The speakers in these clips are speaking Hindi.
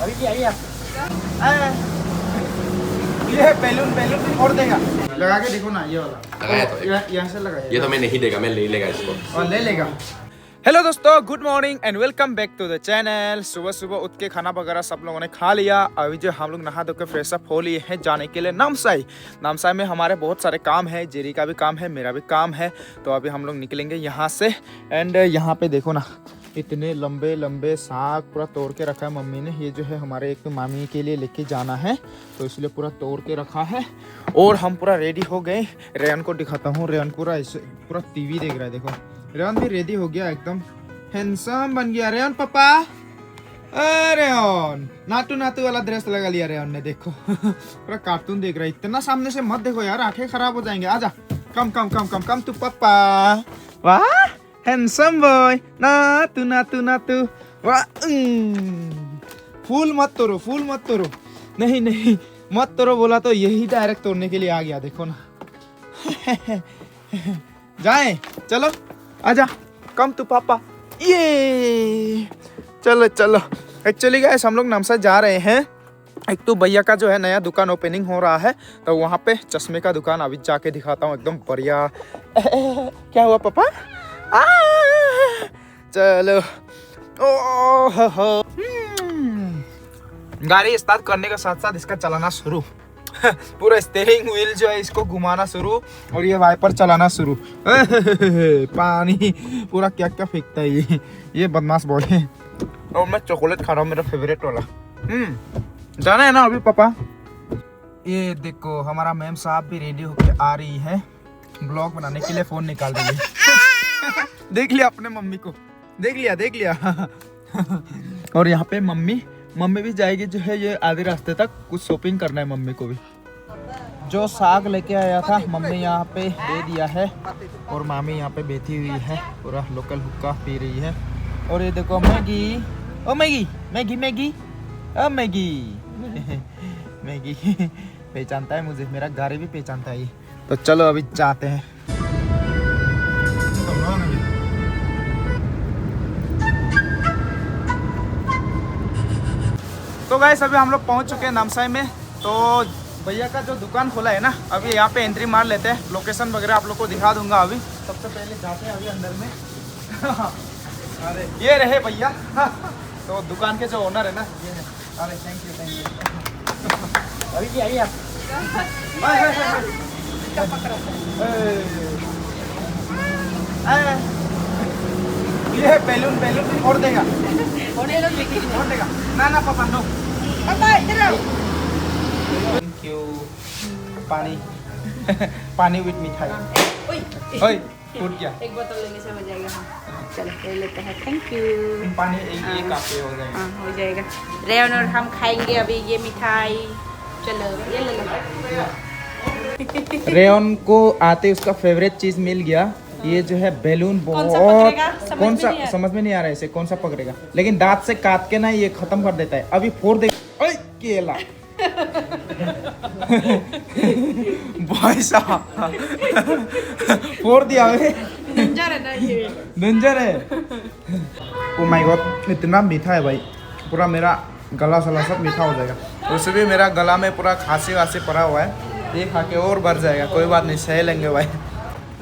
अभी क्या ये बैलून बैलून भी फोड़ देगा। लगा के देखो ना ये वाला लगाया तो यहाँ से लगाया। ये तो मैं नहीं देगा, मैं ले लेगा इसको और ले लेगा। हेलो दोस्तों, good morning and welcome back to the channel. सुबह सुबह उठ के खाना वगैरह सब लोगों ने खा लिया। अभी जो हम लोग नहा धो के फ्रेश अप हो लिए हैं जाने के लिए नामसाई। नामसाई में हमारे बहुत सारे काम है, जेरी का भी काम है, मेरा भी काम है। तो अभी हम लोग निकलेंगे यहाँ से। एंड यहाँ पे देखो ना, इतने लंबे लंबे साग पूरा तोड़ के रखा है मम्मी ने। ये जो है हमारे एक मामी के लिए लेके जाना है, तो इसलिए पूरा तोड़ के रखा है। और हम पूरा रेडी हो गए। रेयन को दिखाता हूँ, रेयन पूरा पूरा टीवी देख रहा है। देखो रेयन भी रेडी हो गया, एकदम हैंडसम बन गया। रेयन पापा, रेयन नाटू नाटू वाला ड्रेस लगा लिया रेयन ने। देखो पूरा कार्टून देख रहा है। इतना सामने से मत देखो यार, आंखें खराब हो जाएंगे। आजा, कम कम कम कम कम टू पापा। वाह हैंडसम बॉय, नाटू नाटू नाटू। वाह फूल मत तोड़ो, फूल मत तोड़ो। नहीं नहीं मत तोड़ो बोला तो यही डायरेक्ट तोड़ने के लिए आ गया। देखो ना जाए, चलो आजा, कम टू पापा। ये चलो चलो। एक्चुअली गाइस हम लोग नामसाई जा रहे हैं। एक तो भैया का जो है नया दुकान ओपनिंग हो रहा है, तो वहाँ पे चश्मे का दुकान अभी जाके दिखाता हूँ, एकदम बढ़िया। क्या हुआ पापा? चलो। ओ गाड़ी स्टार्ट करने के साथ साथ इसका चलाना शुरू। पूरा स्टीयरिंग व्हील जो है इसको घुमाना शुरू, और ये वाइपर चलाना शुरू। पानी पूरा क्या क्या फेंकता है ये बदमाश बॉय है। और मैं चॉकलेट खा रहा हूँ, मेरा फेवरेट वाला। जाना है ना अभी पापा। ये देखो हमारा मैम साहब भी रेडी होके आ रही है, ब्लॉग बनाने के लिए फोन निकाल रही है। देख लिया अपने मम्मी को, देख लिया देख लिया। और यहाँ पे मम्मी भी जाएगी जो है ये आधे रास्ते तक। कुछ शॉपिंग करना है मम्मी को भी। जो साग लेके आया था मम्मी यहाँ पे दे दिया है, और मामी यहाँ पे बैठी हुई है, पूरा लोकल हुक्का पी रही है। और ये देखो मैगी, ओ मैगी मैगी मैगी, ओ मैगी। मैगी पहचानता है मुझे, मेरा गाड़ी भी पहचानता है ये। तो चलो अभी जाते हैं। तो गाइस अभी हम लोग पहुंच चुके हैं नामसाई में। तो भैया का जो दुकान खोला है ना, अभी यहाँ पे एंट्री मार लेते हैं। लोकेशन वगैरह आप लोग को दिखा दूंगा। अभी सबसे पहले जाते हैं अभी अंदर में। अरे ये रहे भैया। तो दुकान के जो ओनर है ना, ये है। अरे थैंक यू। अभी आइए आप। ये बैलून बैलून भी फोड़ देगा, फोड़ देगा। ना पापा नो। Thank you. पानी पानी विद मिठाई। ओए फूट गया। एक बोतल लेने से हो जाएगा। हाँ चलो ले लेते हैं। Thank you. पानी एक काफी हो जाएगा। हाँ हो जाएगा। रेयन और हम खाएंगे अभी ये मिठाई। चलो ये ले लो। रेयन को आते उसका फेवरेट चीज मिल गया। ये जो है बैलून बहुत कौन सा समझ में नहीं आ रहा है इसे कौन सा पकड़ेगा, लेकिन दांत से काट के ना ये खत्म कर देता है। अभी फोड़ दे। ओए केला भाई साहब फोड़ दिया। डेंजर है ना ये, डेंजर है। ओ माय गॉड इतना मीठा है भाई, पूरा मेरा गला सला सब मीठा हो जाएगा। उससे भी मेरा गला में पूरा खांसी वासी पड़ा हुआ है, ये खा के और बढ़ जाएगा। कोई बात नहीं, सह लेंगे भाई।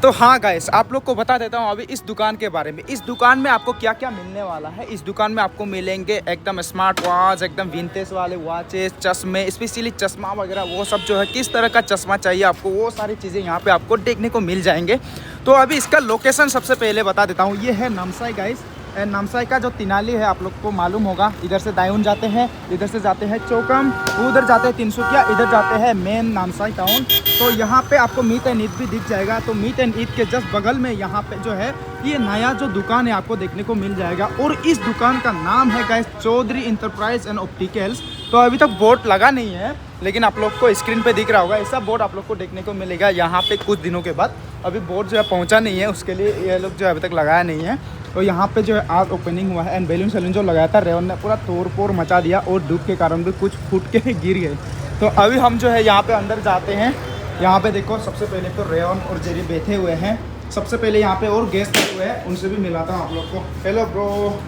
तो हाँ गाइस आप लोग को बता देता हूँ अभी इस दुकान के बारे में। इस दुकान में आपको क्या क्या मिलने वाला है। इस दुकान में आपको मिलेंगे एकदम स्मार्ट वॉच, एकदम विंटेज वाले वॉचेस, चश्मे, स्पेशली चश्मा वगैरह वो सब जो है, किस तरह का चश्मा चाहिए आपको, वो सारी चीज़ें यहाँ पे आपको देखने को मिल जाएंगे। तो अभी इसका लोकेशन सबसे पहले बता देता हूँ। ये है नामसाई गाइस। नामसाई का जो तिनाली है आप लोग को मालूम होगा। इधर से दायून जाते हैं, इधर से जाते हैं चौकम, उधर जाते हैं तिनसुकिया, इधर जाते हैं मेन नामसाई टाउन। तो यहाँ पे आपको मीट एंड ईट भी दिख जाएगा। तो मीट एंड ईट के जस्ट बगल में यहाँ पे जो है ये नया जो दुकान है आपको देखने को मिल जाएगा। और इस दुकान का नाम है guys Chaudhary enterprise and opticals. तो अभी तक बोर्ड लगा नहीं है, लेकिन आप लोग को स्क्रीन पे दिख रहा होगा। ऐसा बोर्ड आप लोग को देखने को मिलेगा यहाँ पे कुछ दिनों के बाद। अभी बोर्ड जो है पहुँचा नहीं है, उसके लिए ये लोग जो अभी तक लगाया नहीं है। तो यहाँ पे जो है आज ओपनिंग हुआ है। एंड बैलून सैलून जो लगाया था रेवन ने पूरा तोड़ फोड़ मचा दिया, और धूप के कारण भी कुछ फूट के गिर गए। तो अभी हम जो है यहाँ पे अंदर जाते हैं। यहाँ पे देखो सबसे पहले तो रेवन और जेरी बैठे हुए हैं। सबसे पहले यहाँ पे और गेस्ट आए हुए हैं, उनसे भी मिलाता हूँ आप लोग को। Hello bro.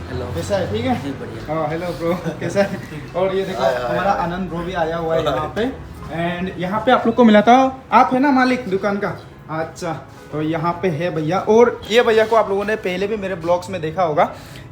हेलो। कैसा है? ठीक है। बढ़िया। हाँ हेलो ब्रो, कैसा है? और ये देखो हमारा आनंद ब्रो भी आया हुआ है यहाँ पे। एंड यहाँ पे आप लोग को मिलाता हूँ। आप है ना मालिक दुकान का? अच्छा, तो यहाँ पे है भैया। और ये भैया को आप लोगों ने पहले भी मेरे ब्लॉग्स में देखा होगा,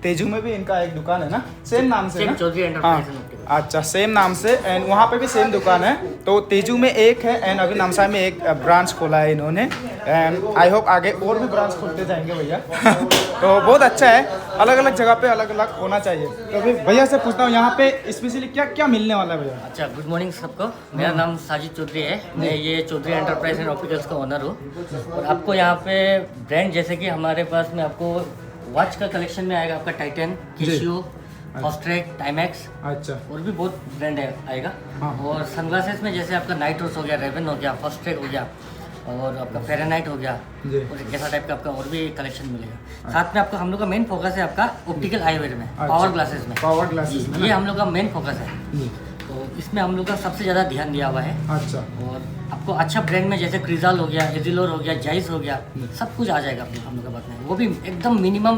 तेजू में भी इनका एक दुकान है ना, सेम नाम से ना? चौधरी एंटरप्राइज। अच्छा, सेम नाम से। एंड वहाँ पे भी सेम दुकान है। तो तेजू में एक है एंड अभी नामसाई में एक ब्रांच खोला है इन्होंने। एंड आई होप आगे और भी ब्रांच खोलते जाएंगे भैया। तो बहुत अच्छा है, अलग अलग जगह पे अलग अलग होना चाहिए। तो अभी भैया से पूछता हूँ यहाँ पे स्पेशली क्या क्या मिलने वाला है भैया? अच्छा, गुड मॉर्निंग सबको। मेरा नाम साजिद चौधरी है। मैं ये चौधरी एंटरप्राइज एंड ऑप्टिकल्स का ओनर हूँ। और आपको यहाँ पे ब्रांड जैसे कि हमारे पास में आपको वॉच का कलेक्शन में आएगा आपका टाइटन, केशियो, ऑस्ट्रेक, टाइमैक्स। अच्छा। और भी बहुत ब्रांड आएगा। हाँ। और सनग्लासेस में जैसे आपका नाइट रोज हो गया, रेवन हो गया, फॉस्ट्रेक हो गया, और आपका फेरेनाइट हो गया, जी। और ऐसा टाइप का आपका और भी कलेक्शन मिलेगा। साथ में आपका हम लोग का मेन फोकस है आपका ऑप्टिकल आईवेयर में, पावर ग्लासेस में। पावर ग्लासेस में ये ना? हम लोग का मेन फोकस है। जी। तो इसमें हम लोग का सबसे ज़्यादा ध्यान दिया हुआ है। अच्छा। और आपको अच्छा ब्रांड में जैसे क्रिजाल हो गया, एजिलोर हो गया, जाइस हो गया, सब कुछ आ जाएगा हम लोग का बात में। वो भी एकदम मिनिमम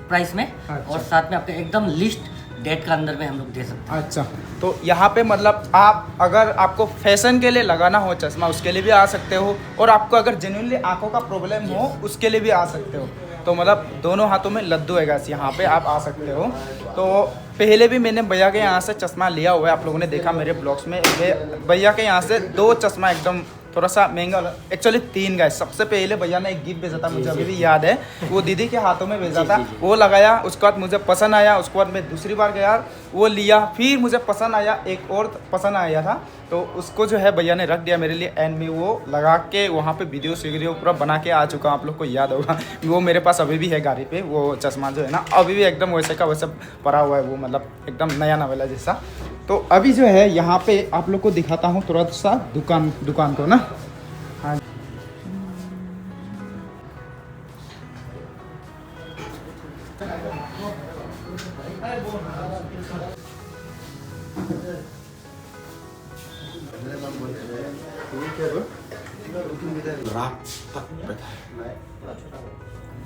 प्राइस में। अच्छा। और साथ में आपका एकदम लिस्ट डेट का अंदर में हम लोग दे सकते हैं। अच्छा, तो यहाँ पे मतलब आप अगर आपको फैशन के लिए लगाना हो चश्मा, उसके लिए भी आ सकते हो। और आपको अगर जेन्युइनली आंखों का प्रॉब्लम हो, उसके लिए भी आ सकते हो। तो मतलब दोनों हाथों में लद्दू है गाइस, यहाँ पे आप आ सकते हो। तो पहले भी मैंने भैया के यहाँ से चश्मा लिया हुआ है, आप लोगों ने देखा मेरे ब्लॉग्स में। भैया के यहाँ से 2 चश्मा एकदम थोड़ा सा महंगा वाला, एक्चुअली 3 गाइस। सबसे पहले भैया ने एक गिफ्ट भेजा था, मुझे अभी भी याद है, वो दीदी के हाथों में भेजा था। वो लगाया, उसके बाद मुझे पसंद आया, उसके बाद मैं दूसरी बार गया, वो लिया, फिर मुझे पसंद आया, एक और पसंद आया था, तो उसको जो है भैया ने रख दिया मेरे लिए। एंड मैं वो लगा के वहाँ पे वीडियो पूरा बना के आ चुका हूँ, आप लोग को याद होगा। वो मेरे पास अभी भी है गाड़ी पे, वो चश्मा जो है ना, अभी भी एकदम वैसे का वैसे पड़ा हुआ है वो, मतलब एकदम नया नवेला जैसा। तो अभी जो है यहाँ पे आप लोग को दिखाता हूँ थोड़ा सा दुकान को ना। हाँ,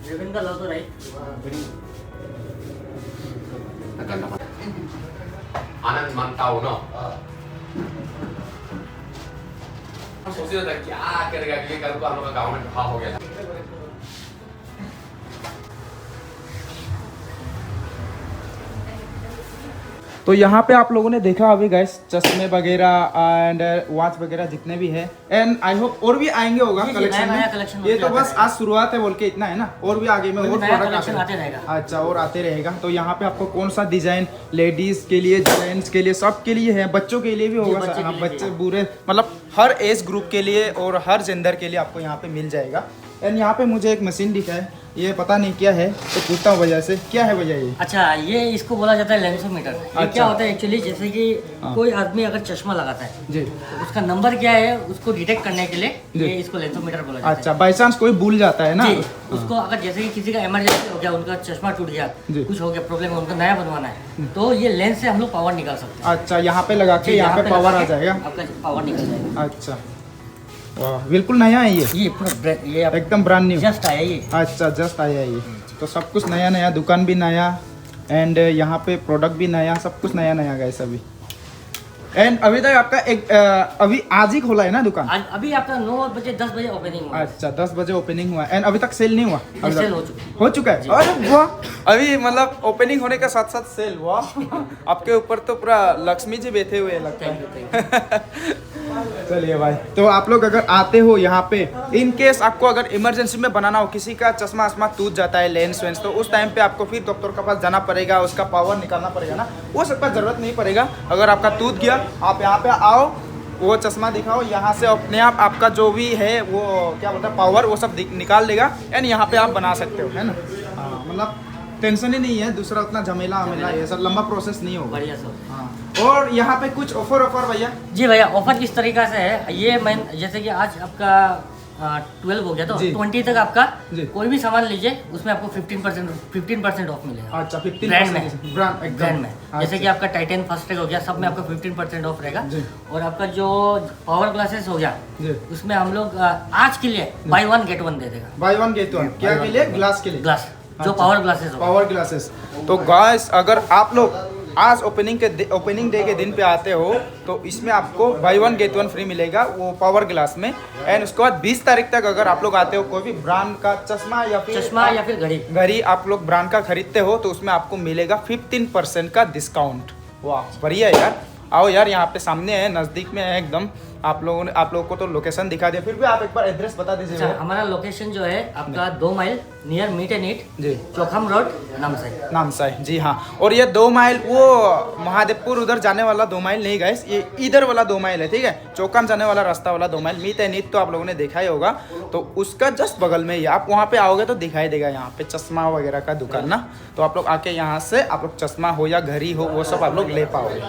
रेवन का लो तो राइट। आनंद मानता हो ना, सोच रहा था क्या करेगा, ये कल को हम लोग का गाँव में धोखा हो गया था। तो यहाँ पे आप लोगों ने देखा अभी गाइस, चश्मे वगैरह एंड वॉच वगैरह जितने भी है। एंड आई होप और भी आएंगे होगा जी, कलेक्शन नया में। collection ये तो होते बस रहता है। आज शुरुआत है बोल के इतना है ना, और भी आगे में और नया प्रोडक्ट collection आते रहेगा। अच्छा, और आते रहेगा। तो यहाँ पे आपको कौन सा डिजाइन, लेडीज के लिए, जेंट्स के लिए, सब के लिए है, बच्चों के लिए भी होगा। बच्चे के हाँ, लिए बच्चे भी। बूढ़े, मतलब हर एज ग्रुप के लिए और हर जेंडर के लिए आपको यहाँ पे मिल जाएगा। एंड यहाँ पे मुझे एक मशीन दिखा है, ये पता नहीं क्या है, तो पूछता हूँ भैया से, क्या है भैया ये? अच्छा, ये इसको बोला जाता है लेंसोमीटर। ये अच्छा। क्या होता है एक्चुअली, जैसे कि हाँ। कोई आदमी अगर चश्मा लगाता है जी। तो उसका नंबर क्या है उसको डिटेक्ट करने के लिए जी। ये इसको लेंसोमीटर बोला जाता है। अच्छा, बाई चांस कोई भूल जाता है ना? जी, उसको अगर जैसे कि किसी का इमरजेंसी हो गया, उनका चश्मा टूट गया, जी। कुछ हो गया, प्रॉब्लम है, उनको नया बनवाना है, तो ये लेंस से हम लोग पावर निकाल सकते हैं। अच्छा, यहाँ पे लगा के जी, यहाँ पे पावर लगा आ के जाएगा। आपका पावर निकल जाएगा। अच्छा, वाह, बिल्कुल नया है ये, ये पूरा ये आप एकदम ब्रांड न्यू। जस्ट आया ये। अच्छा, जस्ट आया है ये। तो सब कुछ नया नया, दुकान भी नया, एंड यहाँ पे प्रोडक्ट भी नया, सब कुछ नया नया गाइस अभी। एंड अभी तक आपका एक अभी आज ही खोला है ना दुकान? आज अभी आपका 9 बजे 10 बजे ओपनिंग हुआ है। अच्छा, 10 बजे ओपनिंग हुआ है। एंड अभी तक सेल नहीं हुआ? अभी सेल तक हो चुका है। हो चुका है। अरे वाह, अभी मतलब ओपनिंग होने के साथ साथ सेल। वाह, आपके ऊपर तो पूरा लक्ष्मी जी बैठे हुए हैं लगता थैंक है। You, thank you. चलिए भाई, तो आप लोग अगर आते हो यहाँ पे, इन केस आपको अगर इमरजेंसी में बनाना हो, किसी का चश्मा टूट जाता है, लेंस वेंस, तो उस टाइम पे आपको फिर डॉक्टर के पास जाना पड़ेगा, उसका पावर निकालना पड़ेगा ना, वो सबका जरूरत नहीं पड़ेगा। अगर आपका टूट गया, आप यहाँ पे आओ, वो चश्मा दिखाओ, यहाँ से अपने आप आपका जो भी है वो क्या बोलता है पावर, वो सब निकाल देगा। एंड यहाँ पे आप बना सकते हो, है ना? हाँ, मतलब टेंशन ही नहीं है, दूसरा उतना झमेला वमेला, ये सब लंबा प्रोसेस नहीं होगा। बढ़िया सर। हाँ, और यहाँ पे कुछ ऑफर भैया? जी भैया, ऑफर किस तरीका से है, ये मैं जैसे कि आज आपका 12 हो गया तो जी। 20 तक आपका जी। कोई भी सामान लीजिए उसमें आपको 15% ऑफ मिलेगा। अच्छा 15% ब्रांड में ब्रांड ब्रांड में जैसे कि आपका टाइटन फर्स्ट हो गया, सब में आपका 15% ऑफ रहेगा। जी। और आपका जो पावर ग्लासेस हो गया जी। उसमें हम लोग आज के लिए बाय 1 गेट 1 दे देगा। बाय वन गेट वन क्या के लिए? ग्लास के लिए। ग्लास जो अच्छा। पावर ग्लासेस हो पावर ग्लासेस। तो गाइस अगर आप लोग आज ओपनिंग डे के दिन पे आते हो तो इसमें आपको by one get one free मिलेगा वो पावर ग्लास में। एंड उसके बाद 20 तारीख तक अगर आप लोग आते हो कोई भी ब्रांड का चश्मा या फिर घड़ी घड़ी आप लोग ब्रांड का खरीदते हो तो उसमें आपको मिलेगा 15% का डिस्काउंट। वाह बढ़िया है यार। आओ यार यहाँ पे सामने है, नज़दीक में है एकदम। आप लोगों को तो लोकेशन दिखा दिया, फिर भी आप एक बार एड्रेस बता दीजिए। अच्छा, हमारा लोकेशन जो है आपका 2 mile near meat and eat जी। चौखम रोड नामसाई। जी हाँ। और ये 2 माइल वो महादेवपुर उधर जाने वाला 2 माइल नहीं गाइस, ये इधर वाला 2 माइल है, ठीक है। चौकाम जाने वाला रास्ता वाला 2 माइल। मीट एंड ईट तो आप लोगों ने देखा ही होगा, तो उसका जस्ट बगल में ही आप वहाँ पे आओगे तो दिखाई देगा यहाँ पे चश्मा वगैरह का दुकान ना। तो आप लोग आके यहाँ से आप लोग चश्मा हो या घड़ी हो वो सब आप लोग ले पाओगे।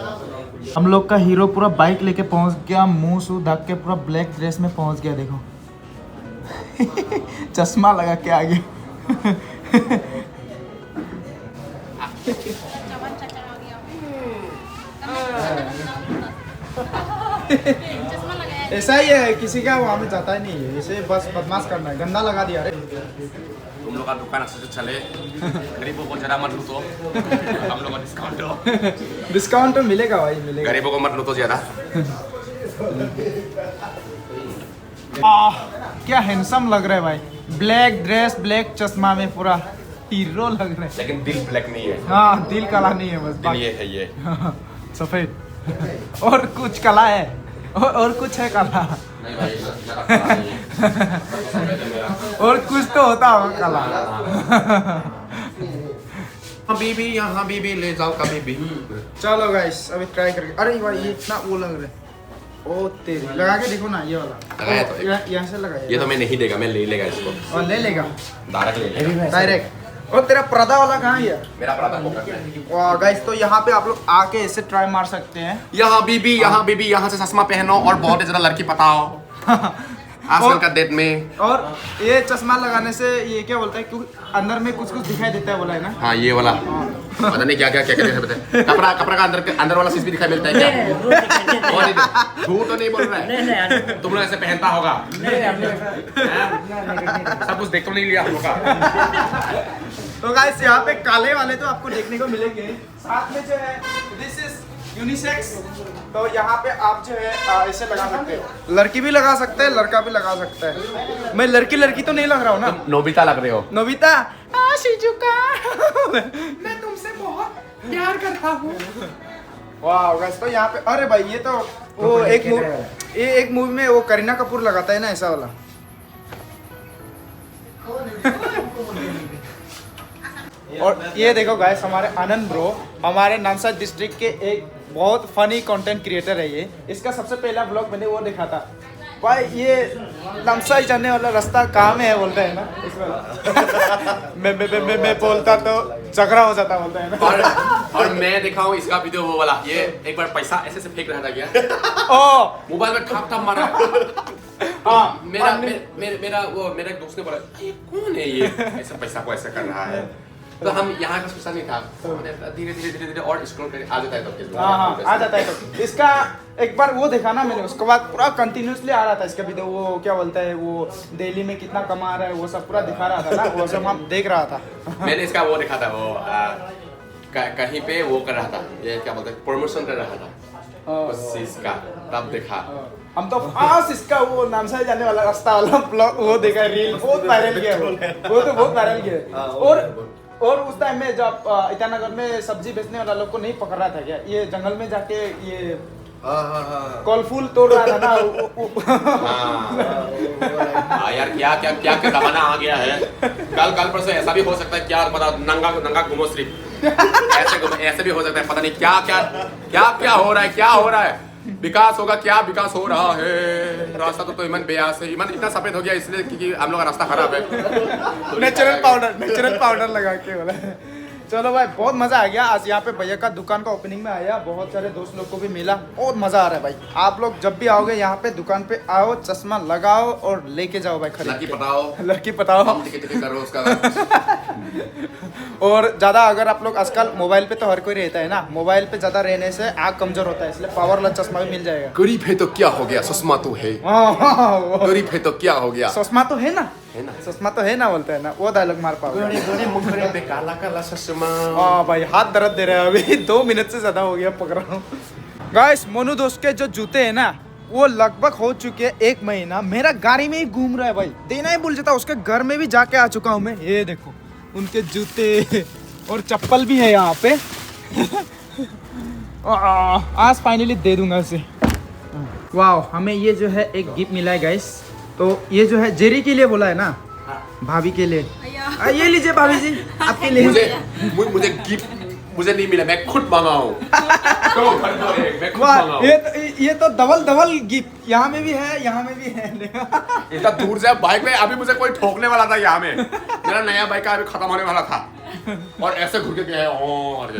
हम लोग का हीरो पूरा बाइक लेके पहुंच गया, मुंह सू ढक के पूरा ब्लैक ड्रेस में पहुंच गया। देखो चश्मा लगा के आ गया। ऐसा ही है, किसी का वहाँ में जाता ही नहीं है, इसे बस बदमाश करना है। गंदा लगा दिया रे। तुम लोग का दुकान अच्छे से चले, गरीबों को जरा मत लूटो, हम लोग को डिस्काउंट दो। डिस्काउंट तो मिलेगा भाई, मिलेगा। गरीबों को मत लूटो ज्यादा। क्या हैंडसम लग रहा है भाई, ब्लैक ड्रेस ब्लैक चश्मा में पूरा हीरो लग रहा है। लेकिन दिल ब्लैक नहीं है, हाँ दिल काला नहीं है, बस दिल ये है ये सफेद। और कुछ कला है, और कुछ है काला। नहीं भाई, मेरा काला नहीं है। और कुछ तो होता होगा काला। बीबी यहाँ बीबी ले जाओ कभी भी। चलो गाइस अभी ट्राई करके। अरे भाई ये इतना वो लग रहा है। ओ तेरी लगा के देखो ना, ये वाला लगाया तो यहाँ से लगाया। ये तो मैं नहीं देगा, मैं ले लेगा इसको। और ले लेगा डायरेक्ट ले लेगा। डायरेक्ट। और तेरा पर्दा वाला कहाँ है? मेरा अपराधा पॉकेट में। वाह गाइस, तो यहाँ पे आप लोग आके इसे ट्राई मार सकते हैं। यहाँ बीबी यहाँ से चश्मा पहनो और बहुत ज्यादा लड़की पटाओ आजकल का डेट में। और ये चश्मा लगाने से ये क्या बोलता है, क्योंकि अंदर में कुछ दिखाई देता है, बोला है ना। हाँ ये वाला पता नहीं क्या कहते हैं। कपड़ा का अंदर वाला चीज भी दिखाई मिलता है क्या? और झूठ तो नहीं बोल रहा है, तुम लोग ऐसे पहनता होगा। सब कुछ देख तो नहीं लिया हम लोग का। तो गाइस यहाँ पे काले वाले तो आपको देखने को मिलेंगे, साथ में जो है दिस इज यूनिसेक्स। तो यहाँ पे आप जो है ऐसे लगा सकते हो, लड़की भी लगा सकते हैं, लड़का भी लगा सकता है। मैं लड़की तो नहीं लग रहा हूँ ना। नोबिता लग रहे हो। नोबिता शिजुका, मैं तुमसे बहुत प्यार करता हूँ। वाह गाइस, तो यहाँ पे अरे भाई ये तो वो एक मूवी में वो करीना कपूर लगाता है ना, ऐसा वाला। और ये देखो गाइस, हमारे आनंद ब्रो हमारे नामसाई डिस्ट्रिक्ट के एक बहुत फनी कंटेंट क्रिएटर है ये। इसका सबसे पहला ब्लॉग मैंने वो देखा था भाई। ये नामसाई जाने वाला रास्ता कहाँ में है बोलता है ना इसमें। मैं बोलता तो झगड़ा हो जाता बोलता है ना। और मैं देखा हूँ इसका वीडियो वो वाला, ये एक बार पैसा ऐसे से फेंक रहा था क्या, ओ मोबाइल में ठप मारा। हाँ मेरा एक दोस्त ने बोला ये कौन है, ये ऐसा पैसा को ऐसा कर रहा है। तो हम यहाँ का सोचा नहीं था, धीरे धीरे और स्क्रॉल करके आ जाता है तो हाँ आ जाता है। तो इसका एक बार वो देखा ना मैंने, उसके बाद पूरा कंटिन्यूसली आ रहा था इसका वीडियो। वो क्या बोलता है, वो दिल्ली में कितना कमा रहा है वो सब पूरा दिखा रहा था ना, वो सब हम देख रहा था। मैंने इसका वो देखा था, वो कहीं पे वो कर रहा था, ये क्या बोलते हैं, प्रमोशन कर रहा था उस चीज का, तब देखा। हम तो फास्ट इसका वो नामसाई जाने वाला रास्ता वाला ब्लॉग वो देखा, रील बहुत वायरल गया वो तो बहुत वायरल गया। और उस टाइम में जब ईटानगर में सब्जी बेचने वाला लोग को नहीं पकड़ रहा था क्या, ये जंगल में जाके ये कॉल फूल तोड़ रहा था ना। यार क्या जमाना आ गया है। कल परसों ऐसा भी हो सकता है, क्या पता, नंगा घूमो सिर्फ ऐसे भी हो सकता है। पता नहीं क्या हो रहा है। विकास होगा, क्या विकास हो रहा है। रास्ता तो ईमान बेयास है, ईमान इतना सफेद हो गया इसलिए क्योंकि हम लोग का रास्ता खराब है। नेचुरल पाउडर लगा के बोला। चलो भाई, बहुत मजा आ गया आज यहाँ पे। भैया का दुकान का ओपनिंग में आया, बहुत सारे दोस्त लोग को भी मिला, बहुत मजा आ रहा है भाई। आप लोग जब भी आओगे यहाँ पे दुकान पे आओ, चश्मा लगाओ और लेके जाओ भाई खरीद लड़की के। पटाओ, लड़की पटाओ। हम टिकट करो उसका। और ज्यादा अगर आप लोग आजकल मोबाइल पे तो हर कोई रहता है ना, मोबाइल पे ज्यादा रहने से आँख कमजोर होता है, इसलिए पावर वाला चश्मा भी मिल जाएगा। गरीब है तो क्या हो गया, सुषमा तो है। गरीब है तो क्या हो गया, चश्मा तो है ना, है ना। चश्मा तो है ना बोलते हैं ना, वो डायलॉग मार पाओगे। गोरे गोरे मुखड़े पे काला काला चश्मा। हाँ भाई, हाथ दर्द दे रहा है अभी 2 मिनट से ज्यादा हो गया पकड़ रहा हूँ। गाइस, मोनू दोस्त के जो जूते हैं ना, वो लगभग हो चुके हैं 1 महीना। मेरा गाड़ी में ही घूम रहा है भाई, देना ही भूल जाता। उसके घर में भी जाके आ चुका हूँ मैं। ये देखो उनके जूते और चप्पल भी है यहाँ पे। आज फाइनली दे दूंगा उसे। वाह, हमें ये जो है एक गिफ्ट मिला है गाइस। तो ये जो है जेरी के लिए बोला है ना, भाभी के लिए। ये लीजिए भाभी जी, आपके लिए। मुझे गिफ्ट मुझे नहीं मिला, मैं खुद मांगा हूँ। तो मैं खुद वाह, मांगा हूँ। ये तो डबल गिफ्ट, यहाँ में भी है, यहाँ में भी है। इतना दूर से बाइक में अभी मुझे कोई ठोकने वाला था यहाँ में। मेरा नया बाइक का अभी खत्म होने वाला था और ऐसे घूर के गया है। और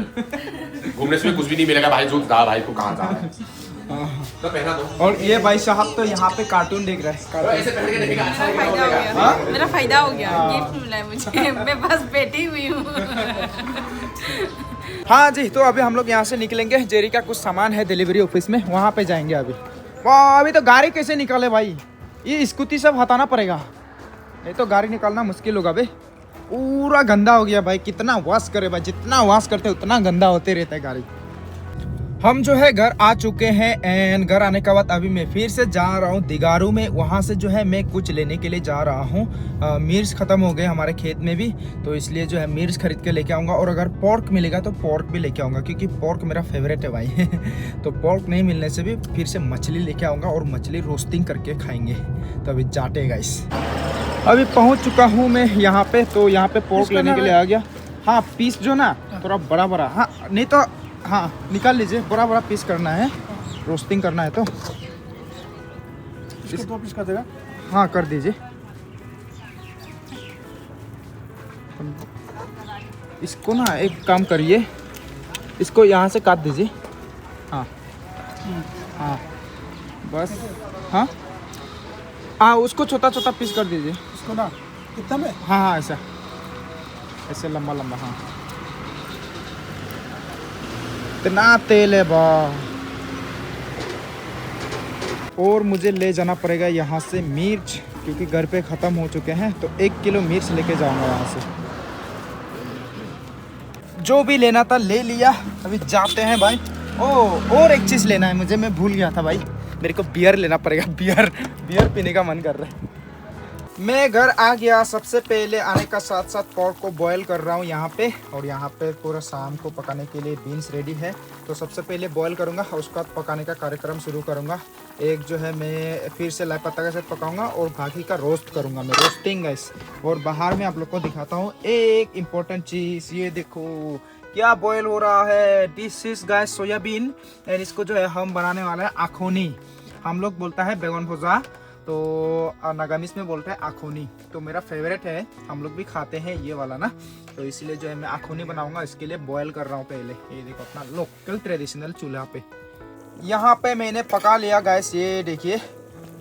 घूमने से भी कुछ भी नहीं मिलेगा भाई। जो जा भाई को कहाँ जा रहा है तो पहना दो। और ये भाई साहब तो यहाँ पे कार्टून देख रहे हैं। तो ऐसे पहन के देखेगा, अच्छा फायदा हो लगेगा। गया, मेरा फायदा हो गया, गिफ्ट मिला है मुझे। मैं बस बैठी हुई हूँ। हाँ जी, तो अभी हम लोग यहाँ से निकलेंगे। जेरी का कुछ सामान है डिलीवरी ऑफिस में, वहाँ पे जाएंगे अभी। वाह, अभी तो गाड़ी कैसे निकाले भाई, ये स्कूटी सब हटाना पड़ेगा, नहीं तो गाड़ी निकालना मुश्किल होगा। भाई पूरा गंदा हो गया भाई, कितना वॉश करे भाई, जितना वॉश करते उतना गंदा होते रहता है गाड़ी। हम जो है घर आ चुके हैं एंड घर आने के बाद अभी मैं फिर से जा रहा हूँ दिगारू में। वहाँ से जो है मैं कुछ लेने के लिए जा रहा हूँ। मिर्च ख़त्म हो गए हमारे खेत में भी, तो इसलिए जो है मिर्च खरीद के लेके आऊँगा। और अगर पोर्क मिलेगा तो पोर्क भी लेके आऊँगा, क्योंकि पोर्क मेरा फेवरेट है भाई। तो पोर्क नहीं मिलने से भी फिर से मछली लेके आऊँगा और मछली रोस्टिंग करके खाएँगे। तो अभी जाते गाइस, अभी पहुँच चुका हूँ मैं यहाँ पे। तो यहाँ पे पोर्क लेने के लिए आ गया। हाँ, पीस जो ना थोड़ा बड़ा बड़ा, हाँ नहीं तो हाँ निकाल लीजिए, बड़ा बड़ा पीस करना है, रोस्टिंग करना है। तो इसको 2 पीस कर देगा। हाँ कर दीजिए। इसको ना एक काम करिए, इसको यहाँ से काट दीजिए। हाँ हाँ बस, हाँ हाँ उसको छोटा छोटा पीस कर दीजिए। इसको ना कितना में? हाँ हाँ ऐसा, ऐसे लंबा लंबा। हाँ, इतना तेल है बा। और मुझे ले जाना पड़ेगा यहाँ से मिर्च, क्योंकि घर पे ख़त्म हो चुके हैं। तो 1 किलो मिर्च लेके जाऊँगा यहाँ से। जो भी लेना था ले लिया, अभी जाते हैं भाई। और एक चीज़ लेना है मुझे, मैं भूल गया था भाई, मेरे को बियर लेना पड़ेगा। बियर पीने का मन कर रहा है। मैं घर आ गया। सबसे पहले आने का साथ साथ पोर्क को बॉयल कर रहा हूँ यहाँ पे। और यहाँ पे पूरा शाम को पकाने के लिए बीन्स रेडी है। तो सबसे पहले बॉयल करूँगा, उसके बाद पकाने का कार्यक्रम शुरू करूँगा। एक जो है मैं फिर से लाई पत्ता के साथ पकाऊँगा और बाकी का रोस्ट करूँगा मैं, रोस्टिंग गाइस। और बाहर में आप लोग को दिखाता हूँ एक इम्पोर्टेंट चीज़, ये देखो क्या बॉयल हो रहा है। This is guys soybean and इसको जो है हम बनाने वाला है आखोनी। हम लोग बोलता है बैगन भुजा, तो नागामीज में बोलते हैं आखोनी। तो मेरा फेवरेट है, हम लोग भी खाते हैं ये वाला ना। तो इसलिए जो है मैं आखोनी बनाऊंगा, इसके लिए बॉयल कर रहा हूँ पहले। ये देखो अपना लोकल ट्रेडिशनल चूल्हा पे। यहाँ पे मैंने पका लिया गैस, ये देखिए।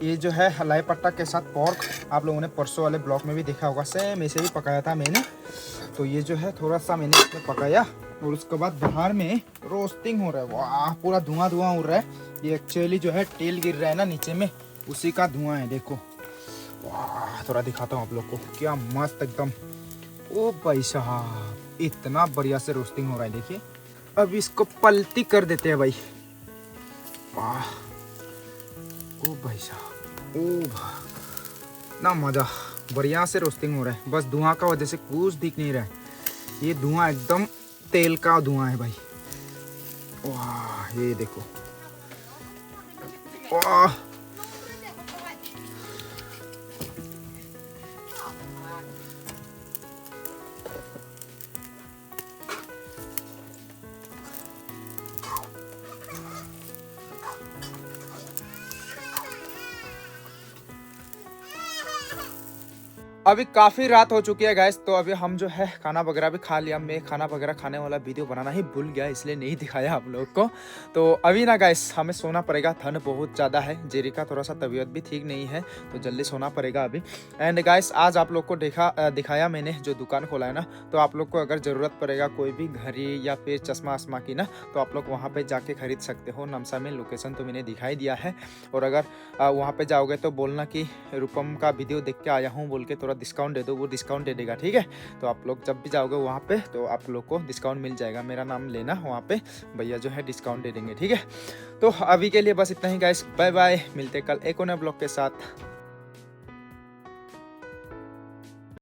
ये जो है लाई पट्टा के साथ पोर्क, आप लोगों ने परसों वाले ब्लॉग में भी देखा होगा, सेम ऐसे ही पकाया था मैंने। तो ये जो है थोड़ा सा मैंने इसमें पकाया और उसके बाद बाहर में रोस्टिंग हो रहा है। वाह, पूरा धुआं धुआं उड़ रहा है। ये एक्चुअली जो है तेल गिर रहा है ना नीचे में, उसी का धुआं है। देखो वाह, थोड़ा दिखाता हूँ आप लोग को, क्या मस्त एकदम। ओ भाई साहब, इतना बढ़िया से रोस्टिंग हो रहा है, देखिए। अब इसको पलटी कर देते हैं भाई। वाह, ओ भाई साहब, ओ ना मजा, बढ़िया से रोस्टिंग हो रहा है। बस धुआं का वजह से कुछ दिख नहीं रहा है। ये धुआं एकदम तेल का धुआं है भाई। वाह, ये देखो, वाह। अभी काफ़ी रात हो चुकी है गाइस, तो अभी हम जो है खाना वगैरह भी खा लिया। मैं खाना वगैरह खाने वाला वीडियो बनाना ही भूल गया, इसलिए नहीं दिखाया आप लोग को। तो अभी ना गाइस हमें सोना पड़ेगा, ठंड बहुत ज़्यादा है। जेरी का थोड़ा सा तबीयत भी ठीक नहीं है, तो जल्दी सोना पड़ेगा अभी। एंड गाइस आज आप लोग को दिखाया मैंने जो दुकान खोला है ना, तो आप लोग को अगर ज़रूरत पड़ेगा कोई भी घड़ी या फिर चश्मा वश्मा की ना, तो आप लोग वहाँ पर जाके खरीद सकते हो। नमसा में लोकेशन तो मैंने दिखाई दिया है, और अगर वहाँ पर जाओगे तो बोलना कि रूपम का वीडियो देख के आया हूँ बोल के थोड़ा डिस्काउंट दे दो, वो डिस्काउंट दे देगा, ठीक है। तो आप लोग जब भी जाओगे वहाँ पे तो आप लोग को डिस्काउंट मिल जाएगा, मेरा नाम लेना, वहाँ पे भैया जो है डिस्काउंट दे देंगे, ठीक है। तो अभी के लिए बस इतना ही गाइस, बाय बाय, मिलते कल एक और नए ब्लॉग के साथ।